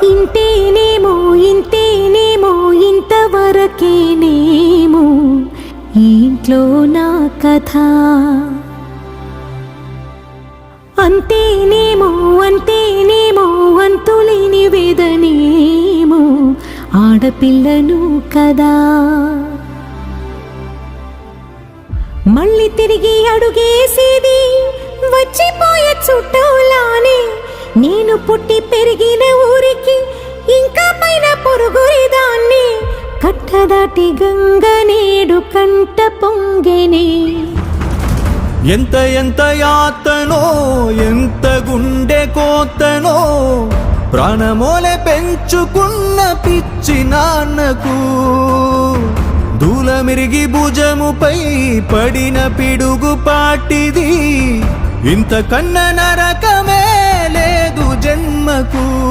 ఇంతేనేమో ఇంతేనేమో ఇంతవరకేనేమో ఇంట్లో నా కథ. అంతేనేమో అంతేనేమో అంతులేని వేదనేమో ఆడపిల్లను కదా. మళ్ళీ తిరిగి అడుగేసేది వచ్చిపోయే చుట్టూలానే. నేను పుట్టి పెరిగిన ఊరికి ఇంకా పైన పొరుగురిదాన్ని. కట్టదాటి గంగ నేడు కంట పొంగెనే. ఎంత ఎంత యాతనో ఎంత గుండె కోతనో ప్రాణమోలే పెంచుకున్న పిచ్చి నాన్నకు. దూలమిరిగి భుజముపై పడిన పిడుగు పాటిది. ఇంతకన్నా నరకమే లేదు జన్మకు.